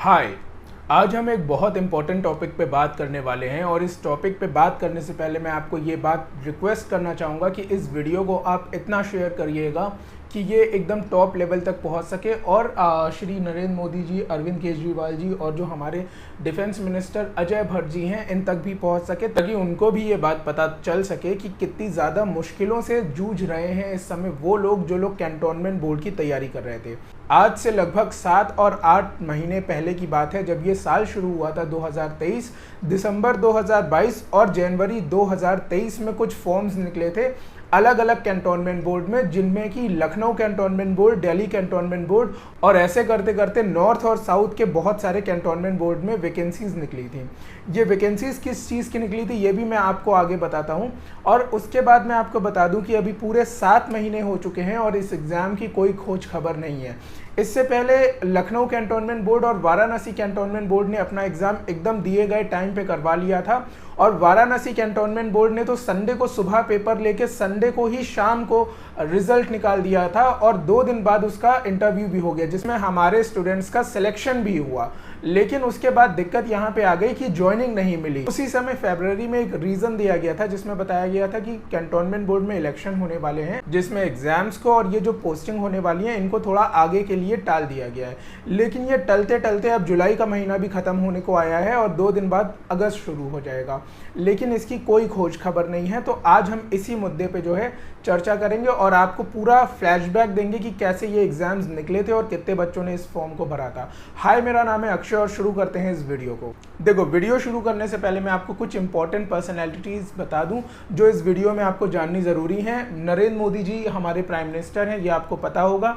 हाय। आज हम एक बहुत इम्पोर्टेंट टॉपिक पे बात करने वाले हैं और इस टॉपिक पे बात करने से पहले मैं आपको ये बात रिक्वेस्ट करना चाहूँगा कि इस वीडियो को आप इतना शेयर करिएगा कि ये एकदम टॉप लेवल तक पहुंच सके और श्री नरेंद्र मोदी जी, अरविंद केजरीवाल जी और जो हमारे डिफेंस मिनिस्टर अजय भट्ट जी हैं इन तक भी पहुंच सके, ताकि उनको भी ये बात पता चल सके कि कितनी ज़्यादा मुश्किलों से जूझ रहे हैं इस समय वो लोग जो लोग कैंटोनमेंट बोर्ड की तैयारी कर रहे थे। आज से लगभग 7 और 8 महीने पहले की बात है जब ये साल शुरू हुआ था 2023। दिसंबर 2022 और जनवरी 2023 में कुछ फॉर्म्स निकले थे अलग अलग कैंटोनमेंट बोर्ड में, जिनमें कि Lucknow cantonment board, Delhi cantonment board और ऐसे करते करते नॉर्थ और साउथ के बहुत सारे कैंटोनमेंट बोर्ड में वैकेंसीज निकली थी। ये वैकेंसीज किस चीज़ की निकली थी ये भी मैं आपको आगे बताता हूँ। और उसके बाद मैं आपको बता दूं कि अभी पूरे 7 महीने हो चुके हैं और इस एग्ज़ाम की कोई खोज खबर नहीं है। इससे पहले लखनऊ कैंटोनमेंट बोर्ड और वाराणसी कैंटोनमेंट बोर्ड ने अपना एग्ज़ाम एकदम दिए गए टाइम पे करवा लिया था और वाराणसी कैंटोनमेंट बोर्ड ने तो संडे को सुबह पेपर लेके संडे को ही शाम को रिजल्ट निकाल दिया था और 2 दिन बाद उसका इंटरव्यू भी हो गया जिसमें हमारे स्टूडेंट्स का सिलेक्शन भी हुआ। लेकिन उसके बाद दिक्कत यहाँ पे आ गई कि ज्वाइनिंग नहीं मिली। उसी समय फरवरी में एक रीज़न दिया गया था जिसमें बताया गया था कि कैंटोनमेंट बोर्ड में इलेक्शन होने वाले हैं, जिसमें एग्जाम्स को और ये जो पोस्टिंग होने वाली है इनको थोड़ा आगे के लिए टाल दिया गया है। लेकिन ये टलते टलते अब जुलाई का महीना भी ख़त्म होने को आया है और 2 दिन बाद अगस्त शुरू हो जाएगा, लेकिन इसकी कोई खोज खबर नहीं है। तो आज हम इसी मुद्दे पे जो है चर्चा करेंगे और आपको पूरा फ्लैशबैक देंगे कि कैसे ये एग्जाम्स निकले थे और कितने बच्चों ने इस फॉर्म को भरा था। हाय, मेरा नाम है अक्षय और शुरू करते हैं इस वीडियो को। देखो, वीडियो शुरू करने से पहले मैं आपको कुछ इंपॉर्टेंट पर्सनैलिटीज़ बता दूं जो इस वीडियो में आपको जाननी ज़रूरी है। नरेंद्र मोदी जी हमारे प्राइम मिनिस्टर हैं, ये आपको पता होगा।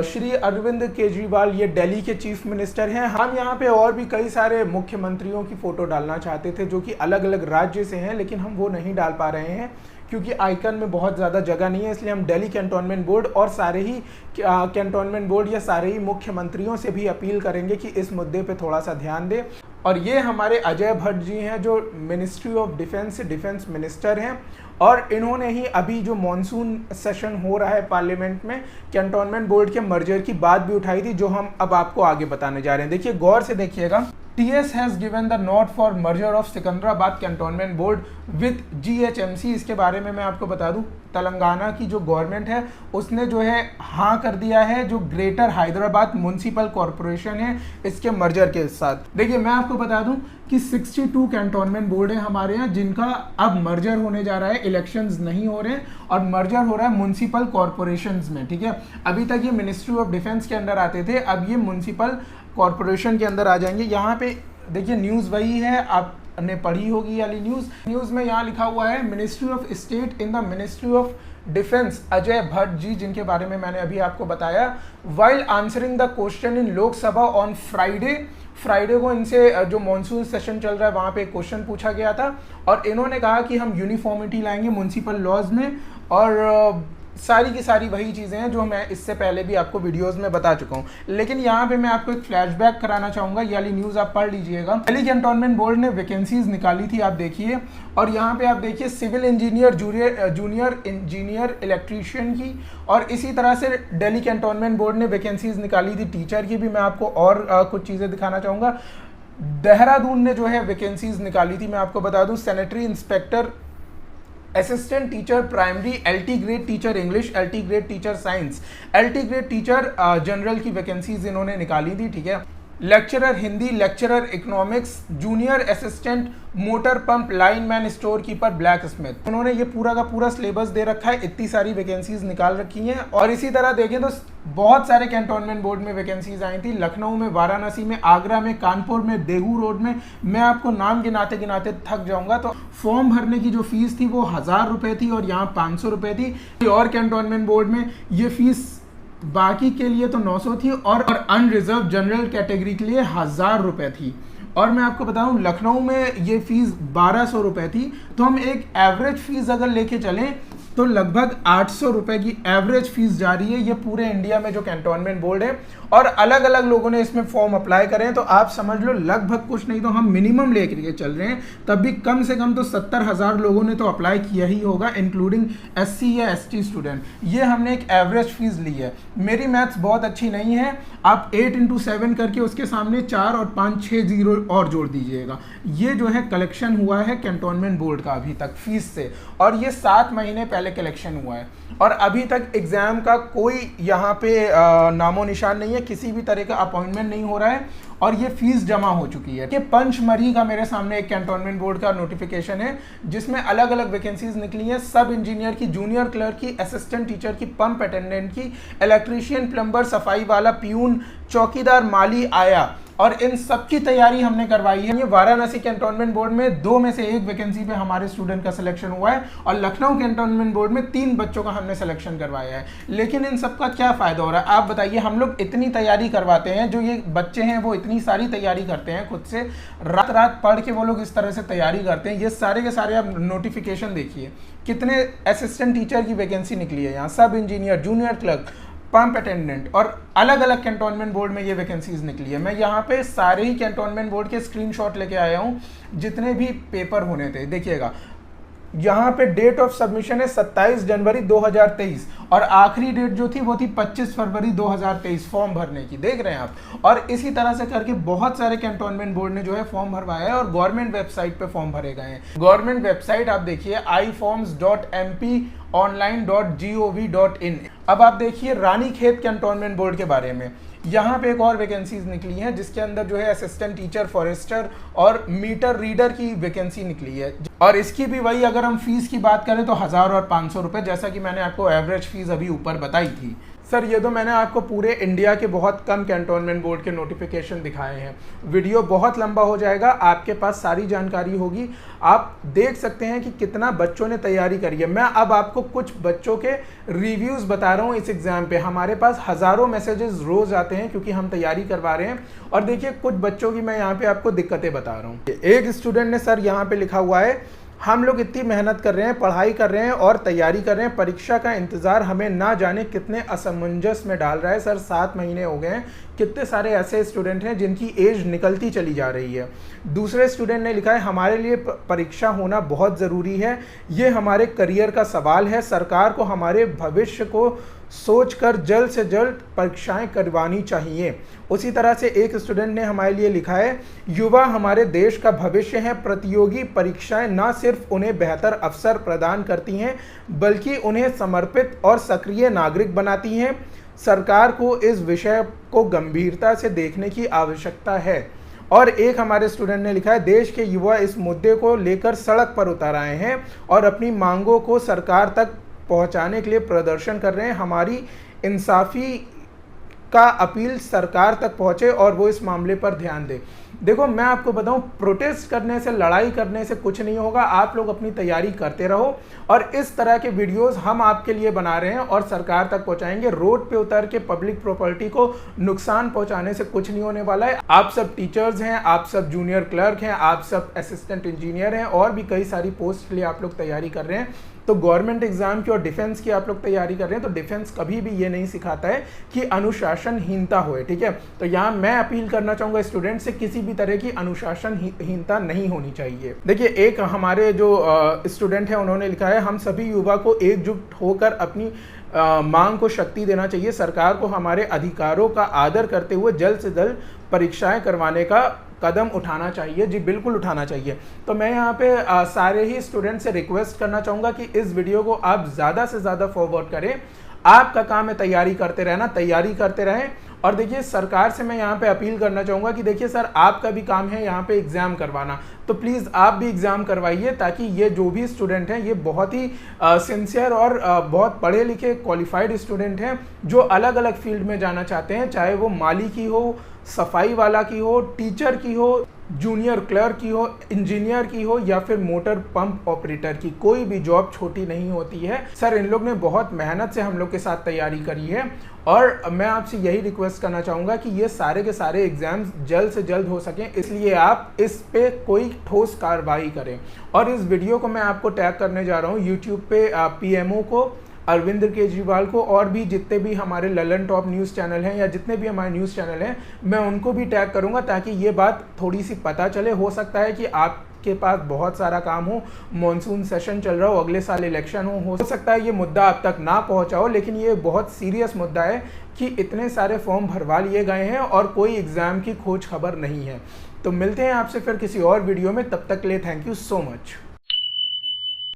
श्री अरविंद केजरीवाल ये दिल्ली के चीफ मिनिस्टर हैं। हम यहाँ पे और भी कई सारे मुख्यमंत्रियों की फ़ोटो डालना चाहते थे जो कि अलग अलग राज्य से हैं, लेकिन हम वो नहीं डाल पा रहे हैं क्योंकि आइकन में बहुत ज़्यादा जगह नहीं है। इसलिए हम दिल्ली कैंटोनमेंट बोर्ड और सारे ही कैंटोनमेंट बोर्ड या सारे ही मुख्यमंत्रियों से भी अपील करेंगे कि इस मुद्दे पे थोड़ा सा ध्यान दें। और ये हमारे अजय भट्ट जी हैं जो मिनिस्ट्री ऑफ डिफेंस से डिफेंस मिनिस्टर हैं और इन्होंने ही अभी जो मॉनसून सेशन हो रहा है पार्लियामेंट में कैंटोनमेंट बोर्ड के मर्जर की बात भी उठाई थी, जो हम अब आपको आगे बताने जा रहे हैं। देखिए, गौर से देखिएगा। TS has given the nod for merger of Secunderabad cantonment board with GHMC। इसके बारे में मैं आपको बता दूं, तेलंगाना की जो गवर्नमेंट है उसने जो है हाँ कर दिया है जो ग्रेटर हैदराबाद म्युनिसिपल कॉरपोरेशन है इसके मर्जर के साथ। देखिए, मैं आपको बता दूं कि 62 कैंटोनमेंट बोर्ड है हमारे यहाँ जिनका अब मर्जर होने जा रहा है। इलेक्शंस नहीं हो रहे हैं और मर्जर हो रहा है म्युनिसिपल कॉरपोरेशंस में, ठीक है। अभी तक ये मिनिस्ट्री ऑफ डिफेंस के अंडर आते थे, अब ये म्युनिसिपल कॉरपोरेशन के अंदर आ जाएंगे। यहाँ पे देखिए, न्यूज़ वही है, आपने पढ़ी होगी वाली न्यूज़ में यहाँ लिखा हुआ है ministry of state in the ministry of defence Ajay Bhatt ji, जिनके बारे में मैंने अभी आपको बताया। While answering the question in Lok Sabha on Friday को इनसे जो मॉनसून सेशन चल रहा है वहाँ पे क्वेश्चन पूछा गया था और इन्होंने कहा कि हम यूनिफॉर्मिटी लाएंगे म्युनिसिपल लॉज में और सारी की सारी वही चीज़ें हैं जो मैं इससे पहले भी आपको वीडियोस में बता चुका हूँ। लेकिन यहाँ पे मैं आपको एक फ्लैशबैक कराना चाहूँगा, ये वाली न्यूज़ आप पढ़ लीजिएगा। दिल्ली कैंटोनमेंट बोर्ड ने वैकेंसीज निकाली थी, आप देखिए, और यहाँ पे आप देखिए civil engineer, junior engineer, electrician की, और इसी तरह से दिल्ली कैंटोनमेंट बोर्ड ने वैकेंसीज निकाली थी टीचर की भी। मैं आपको और कुछ चीज़ें दिखाना चाहूँगा। देहरादून ने जो है वैकेंसीज निकाली थी, मैं आपको बता दूँ, sanitary inspector, assistant teacher primary, LT grade teacher English, LT grade teacher science, LT grade teacher general की वैकेंसीज इन्होंने निकाली थी, ठीक है। Lecturer Hindi, lecturer economics, junior assistant motor pump, lineman, store keeper, black Smith. उन्होंने ये पूरा का पूरा सिलेबस दे रखा है, इतनी सारी वैकेंसीज निकाल रखी हैं। और इसी तरह देखें तो बहुत सारे कैंटोनमेंट बोर्ड में वैकेंसीज आई थी, लखनऊ में, वाराणसी में, आगरा में, कानपुर में, देहू रोड में। मैं आपको नाम गिनाते गिनाते थक जाऊंगा। तो फॉर्म भरने की जो फीस थी वो 1000 रुपये थी और यहाँ 500 रुपये थी। और कैंटोनमेंट बोर्ड में ये फीस बाकी के लिए तो 900 थी और अनरिजर्व जनरल कैटेगरी के लिए 1000 रुपये थी। और मैं आपको बताऊं, लखनऊ में ये फीस 1200 रुपये थी। तो हम एक एवरेज फीस अगर लेके चलें तो लगभग 800 रुपए की एवरेज फीस जा रही है ये पूरे इंडिया में जो कैंटोनमेंट बोर्ड है। और अलग अलग लोगों ने इसमें फॉर्म अप्लाई करे हैं, तो आप समझ लो लगभग कुछ नहीं तो हम मिनिमम लेकर के चल रहे हैं, तब भी कम से कम तो 70,000 लोगों ने तो अप्लाई किया ही होगा, इंक्लूडिंग SC या ST स्टूडेंट। ये हमने एक एवरेज फीस ली है। मेरी मैथ्स बहुत अच्छी नहीं है, आप 8 × 7 करके उसके सामने 4 और 5 6 जीरो और जोड़ दीजिएगा। ये जो है कलेक्शन हुआ है कैंटोनमेंट बोर्ड का अभी तक फीस से, और ये 7 महीने पहले कलेक्शन हुआ है, और अभी तक एग्जाम का कोई यहाँ पे नामो निशान नहीं है, किसी भी तरह का अपॉइंटमेंट नहीं हो रहा है, और ये फीस जमा हो चुकी है। कि पंचमरी का मेरे सामने एक कैंटोनमेंट बोर्ड का नोटिफिकेशन है जिसमें अलग अलग वैकेंसीज निकली हैं, सब इंजीनियर की, जूनियर क्लर्क की, असिस्टेंट टीचर की, पंप अटेंडेंट की, इलेक्ट्रीशियन, प्लम्बर, सफाई वाला, प्यून, चौकीदार, माली, आया, और इन सब की तैयारी हमने करवाई है। ये वाराणसी कैंटोनमेंट बोर्ड में 2 में से 1 वैकेंसी पे हमारे स्टूडेंट का सिलेक्शन हुआ है, और लखनऊ कैंटोनमेंट बोर्ड में 3 बच्चों का हमने सिलेक्शन करवाया है। लेकिन इन सब का क्या फायदा हो रहा है आप बताइए? हम लोग इतनी तैयारी करवाते हैं, जो ये बच्चे हैं वो इतनी सारी तैयारी करते हैं खुद से, रात रात पढ़ के वो लोग इस तरह से तैयारी करते हैं। ये सारे के सारे आप नोटिफिकेशन देखिए, कितने असिस्टेंट टीचर की वैकेंसी निकली है यहाँ, सब engineer, junior clerk, pump attendant, और अलग अलग कैंटोनमेंट बोर्ड में ये वैकेंसीज निकली है। मैं यहाँ पे सारे ही कैंटोनमेंट बोर्ड के स्क्रीनशॉट लेके आया हूँ जितने भी पेपर होने थे। देखिएगा यहाँ पे डेट ऑफ सबमिशन है 27 जनवरी 2023, और आखिरी डेट जो थी वो थी 25 फरवरी 2023 फॉर्म भरने की, देख रहे हैं आप। और इसी तरह से करके बहुत सारे कैंटोनमेंट बोर्ड ने जो है फॉर्म भरवाया है, और गवर्नमेंट वेबसाइट पे फॉर्म भरे गए हैं। गवर्नमेंट वेबसाइट आप देखिए iforms.mponline.gov.in। अब आप देखिए रानीखेत कैंटोनमेंट बोर्ड के बारे में, यहाँ पे एक और वैकेंसीज निकली हैं जिसके अंदर जो है असिस्टेंट टीचर, फॉरेस्टर और मीटर रीडर की वैकेंसी निकली है, और इसकी भी वही अगर हम फीस की बात करें तो 1000 और 500 रुपए, जैसा कि मैंने आपको एवरेज फीस अभी ऊपर बताई थी। सर ये तो मैंने आपको पूरे इंडिया के बहुत कम कैंटोनमेंट बोर्ड के नोटिफिकेशन दिखाए हैं, वीडियो बहुत लंबा हो जाएगा, आपके पास सारी जानकारी होगी, आप देख सकते हैं कि कितना बच्चों ने तैयारी करी है। मैं अब आपको कुछ बच्चों के रिव्यूज़ बता रहा हूँ इस एग्ज़ाम पे। हमारे पास हज़ारों मैसेजेस रोज़ आते हैं क्योंकि हम तैयारी करवा रहे हैं, और देखिए कुछ बच्चों की मैं यहाँ पे आपको दिक्कतें बता रहा हूँ। एक स्टूडेंट ने सर यहाँ पे लिखा हुआ है, हम लोग इतनी मेहनत कर रहे हैं, पढ़ाई कर रहे हैं और तैयारी कर रहे हैं, परीक्षा का इंतज़ार हमें ना जाने कितने असमंजस में डाल रहा है। सर 7 महीने हो गए हैं, कितने सारे ऐसे स्टूडेंट हैं जिनकी एज निकलती चली जा रही है। दूसरे स्टूडेंट ने लिखा है, हमारे लिए परीक्षा होना बहुत ज़रूरी है, ये हमारे करियर का सवाल है, सरकार को हमारे भविष्य को सोचकर जल्द से जल्द परीक्षाएं करवानी चाहिए। उसी तरह से एक स्टूडेंट ने हमारे लिए लिखा है, युवा हमारे देश का भविष्य है, प्रतियोगी परीक्षाएं न सिर्फ उन्हें बेहतर अवसर प्रदान करती हैं बल्कि उन्हें समर्पित और सक्रिय नागरिक बनाती हैं। सरकार को इस विषय को गंभीरता से देखने की आवश्यकता है। और एक हमारे स्टूडेंट ने लिखा है, देश के युवा इस मुद्दे को लेकर सड़क पर उतर आए हैं और अपनी मांगों को सरकार तक पहुंचाने के लिए प्रदर्शन कर रहे हैं। हमारी इंसाफी का अपील सरकार तक पहुंचे और वो इस मामले पर ध्यान दे। देखो मैं आपको बताऊं, प्रोटेस्ट करने से, लड़ाई करने से कुछ नहीं होगा, आप लोग अपनी तैयारी करते रहो, और इस तरह के वीडियोस हम आपके लिए बना रहे हैं और सरकार तक पहुंचाएंगे। रोड पे उतर के पब्लिक प्रॉपर्टी को नुकसान पहुंचाने से कुछ नहीं होने वाला है। आप सब टीचर्स हैं, आप सब जूनियर क्लर्क हैं, आप सब असिस्टेंट इंजीनियर हैं, और भी कई सारी पोस्ट के लिए आप लोग तैयारी कर रहे हैं। तो गवर्नमेंट एग्जाम की और डिफेंस की आप लोग तैयारी कर रहे हैं, तो डिफेंस कभी भी ये नहीं सिखाता है कि अनुशासनहीनता होए, ठीक है। तो यहाँ मैं अपील करना चाहूँगा स्टूडेंट से, किसी भी तरह की अनुशासनहीनता नहीं होनी चाहिए। देखिए एक हमारे जो स्टूडेंट हैं उन्होंने लिखा है, हम सभी युवा को एकजुट होकर अपनी मांग को शक्ति देना चाहिए, सरकार को हमारे अधिकारों का आदर करते हुए जल्द से जल्द परीक्षाएं करवाने का कदम उठाना चाहिए। जी बिल्कुल उठाना चाहिए। तो मैं यहाँ पे सारे ही स्टूडेंट से रिक्वेस्ट करना चाहूँगा कि इस वीडियो को आप ज़्यादा से ज़्यादा फॉरवर्ड करें। आपका काम है तैयारी करते रहना, तैयारी करते रहें। और देखिए सरकार से मैं यहाँ पे अपील करना चाहूँगा कि देखिए सर आपका भी काम है यहाँ पे एग्ज़ाम करवाना, तो प्लीज़ आप भी एग्ज़ाम करवाइए, ताकि ये जो भी स्टूडेंट हैं ये बहुत ही सिंसियर और बहुत पढ़े लिखे क्वालिफाइड स्टूडेंट हैं जो अलग अलग फील्ड में जाना चाहते हैं, चाहे वो माली की हो, सफाई वाला की हो, टीचर की हो, जूनियर क्लर्क की हो, इंजीनियर की हो या फिर मोटर पंप ऑपरेटर की, कोई भी जॉब छोटी नहीं होती है। सर इन लोग ने बहुत मेहनत से हम लोग के साथ तैयारी करी है और मैं आपसे यही रिक्वेस्ट करना चाहूँगा कि ये सारे के सारे एग्जाम्स जल्द से जल्द हो सकें, इसलिए आप इस पे कोई ठोस कार्रवाई करें। और इस वीडियो को मैं आपको टैग करने जा रहा हूँ यूट्यूब पे पीएमओ को, अरविंद केजरीवाल को, और भी जितने भी हमारे ललन टॉप न्यूज़ चैनल हैं या जितने भी हमारे न्यूज़ चैनल हैं, मैं उनको भी टैग करूंगा ताकि ये बात थोड़ी सी पता चले। हो सकता है कि आपके पास बहुत सारा काम हो, मॉनसून सेशन चल रहा हो, अगले साल इलेक्शन हो सकता है ये मुद्दा आप तक ना पहुंचा हो, लेकिन ये बहुत सीरियस मुद्दा है कि इतने सारे फॉर्म भरवा लिए गए हैं और कोई एग्ज़ाम की खोज खबर नहीं है। तो मिलते हैं आपसे फिर किसी और वीडियो में, तब तक के लिए थैंक यू सो मच।